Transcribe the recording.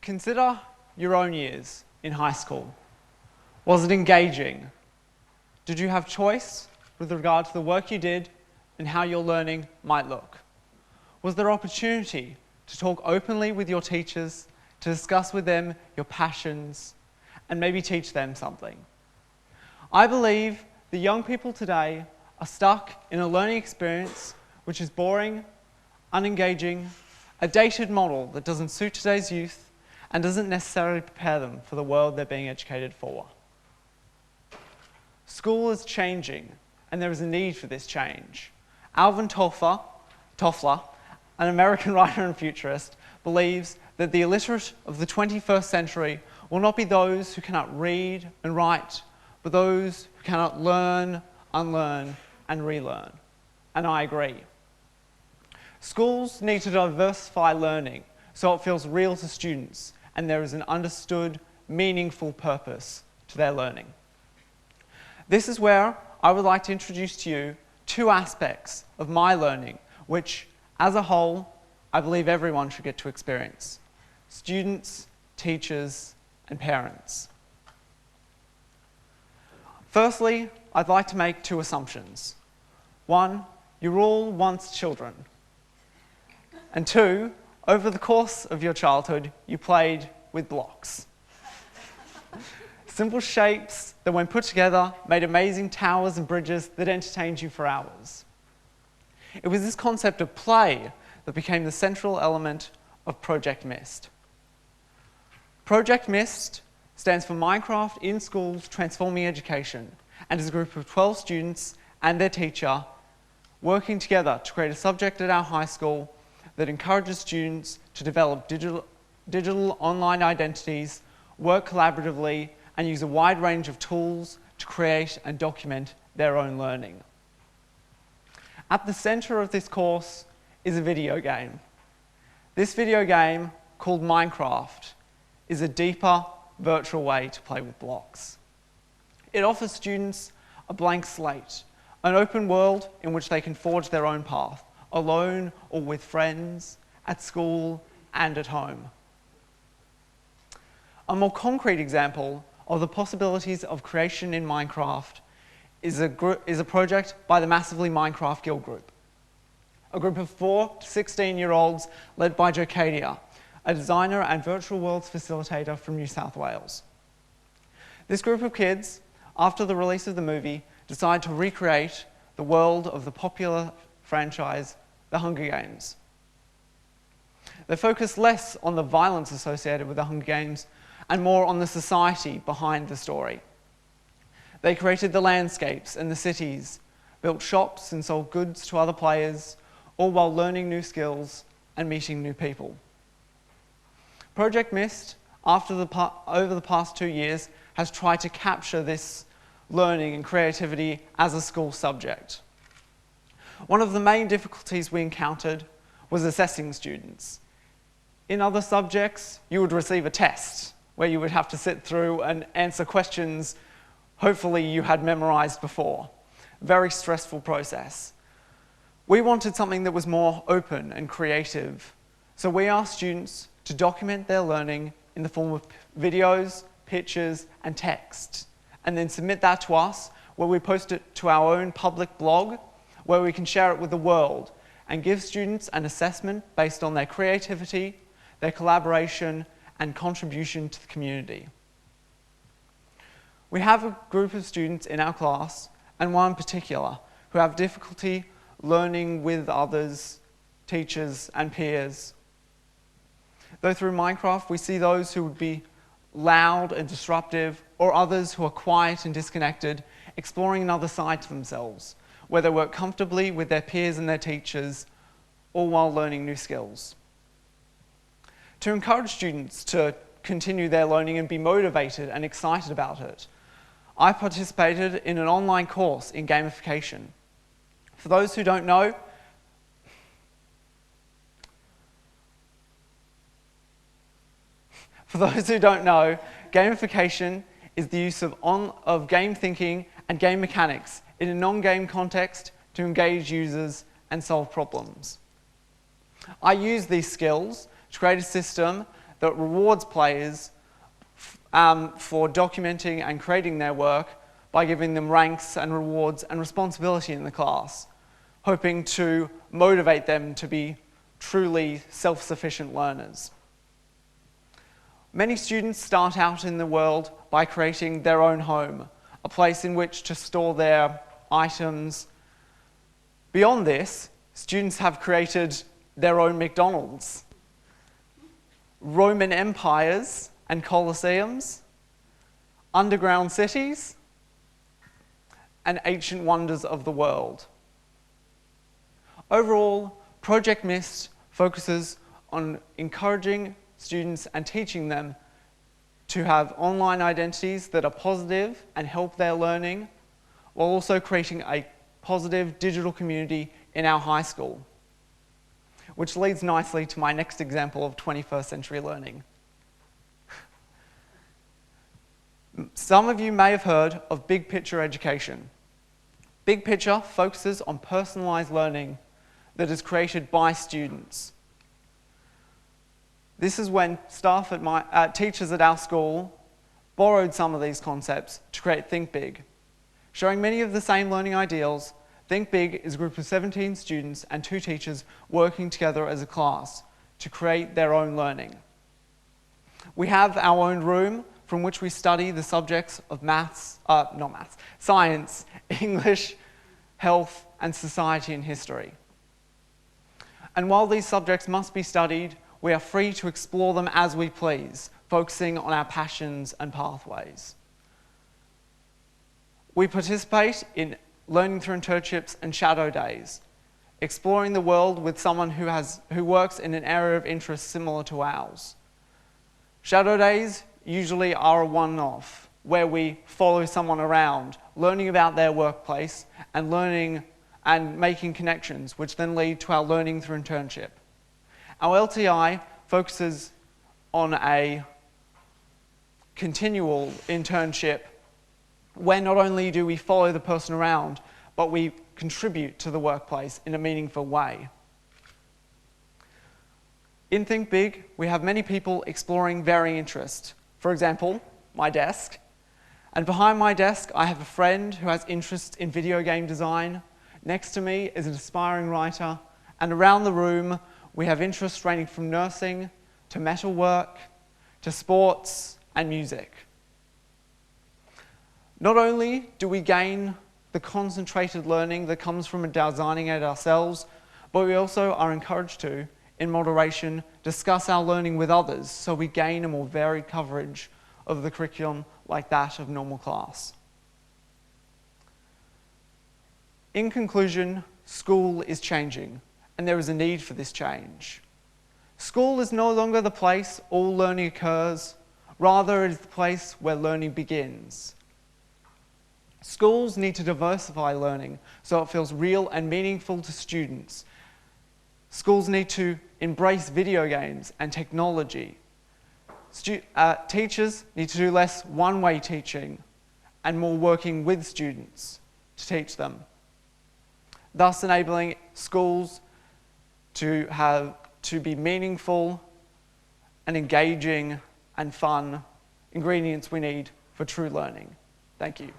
Consider your own years in high school. Was it engaging? Did you have choice with regard to the work you did and how your learning might look? Was there opportunity to talk openly with your teachers, to discuss with them your passions, and maybe teach them something? I believe the young people today are stuck in a learning experience which is boring, unengaging, a dated model that doesn't suit today's youth and doesn't necessarily prepare them for the world they're being educated for. School is changing, and there is a need for this change. Alvin Toffler, an American writer and futurist, believes that the illiterate of the 21st century will not be those who cannot read and write, but those who cannot learn, unlearn, and relearn. And I agree. Schools need to diversify learning so it feels real to students and there is an understood, meaningful purpose to their learning. This is where I would like to introduce to you two aspects of my learning, which, as a whole, I believe everyone should get to experience: students, teachers, and parents. Firstly, I'd like to make two assumptions. One, you're all once children. And two, over the course of your childhood, you played with blocks. Simple shapes that, when put together, made amazing towers and bridges that entertained you for hours. It was this concept of play that became the central element of Project Mist. Project Mist stands for Minecraft in Schools Transforming Education, and is a group of 12 students and their teacher working together to create a subject at our high school that encourages students to develop digital online identities, work collaboratively, and use a wide range of tools to create and document their own learning. At the center of this course is a video game. This video game, called Minecraft, is a deeper, virtual way to play with blocks. It offers students a blank slate, an open world in which they can forge their own path, alone or with friends, at school and at home. A more concrete example of the possibilities of creation in Minecraft is a project by the Massively Minecraft Guild Group, a group of 4 to 16-year-olds led by Jocadia, a designer and virtual worlds facilitator from New South Wales. This group of kids, after the release of the movie, decided to recreate the world of the popular franchise, The Hunger Games. They focused less on the violence associated with The Hunger Games and more on the society behind the story. They created the landscapes and the cities, built shops and sold goods to other players, all while learning new skills and meeting new people. Project Mist, over the past 2 years, has tried to capture this learning and creativity as a school subject. One of the main difficulties we encountered was assessing students. In other subjects, you would receive a test where you would have to sit through and answer questions hopefully you had memorized before. Very stressful process. We wanted something that was more open and creative, so we asked students to document their learning in the form of videos, pictures, and text, and then submit that to us, where we post it to our own public blog, where we can share it with the world and give students an assessment based on their creativity, their collaboration, and contribution to the community. We have a group of students in our class, and one in particular, who have difficulty learning with others, teachers, and peers. Though through Minecraft we see those who would be loud and disruptive, or others who are quiet and disconnected, exploring another side to themselves, where they work comfortably with their peers and their teachers, all while learning new skills. To encourage students to continue their learning and be motivated and excited about it, I participated in an online course in gamification. For those who don't know, gamification is the use of game thinking and game mechanics in a non-game context to engage users and solve problems. I use these skills to create a system that rewards players for documenting and creating their work by giving them ranks and rewards and responsibility in the class, hoping to motivate them to be truly self-sufficient learners. Many students start out in the world by creating their own home, a place in which to store their items. Beyond this, students have created their own McDonald's, Roman empires and colosseums, underground cities, and ancient wonders of the world. Overall, Project MIST focuses on encouraging students and teaching them to have online identities that are positive and help their learning, while also creating a positive digital community in our high school. Which leads nicely to my next example of 21st century learning. Some of you may have heard of Big Picture education. Big Picture focuses on personalized learning that is created by students. This is when staff at teachers at our school borrowed some of these concepts to create Think Big. Showing many of the same learning ideals, Think Big is a group of 17 students and 2 teachers working together as a class to create their own learning. We have our own room from which we study the subjects of science, English, health, and society and history. And while these subjects must be studied, we are free to explore them as we please, focusing on our passions and pathways. We participate in learning through internships and shadow days, exploring the world with someone who works in an area of interest similar to ours. Shadow days usually are a one-off, where we follow someone around, learning about their workplace and learning and making connections, which then lead to our learning through internship. Our LTI focuses on a continual internship where not only do we follow the person around, but we contribute to the workplace in a meaningful way. In Think Big, we have many people exploring varying interests. For example, my desk. And behind my desk, I have a friend who has interest in video game design. Next to me is an aspiring writer. And around the room, we have interests ranging from nursing to metalwork to sports and music. Not only do we gain the concentrated learning that comes from designing it ourselves, but we also are encouraged to, in moderation, discuss our learning with others so we gain a more varied coverage of the curriculum like that of normal class. In conclusion, school is changing, and there is a need for this change. School is no longer the place all learning occurs, rather it is the place where learning begins. Schools need to diversify learning so it feels real and meaningful to students. Schools need to embrace video games and technology. Teachers need to do less one-way teaching and more working with students to teach them, thus enabling schools to be meaningful and engaging and fun ingredients we need for true learning. Thank you.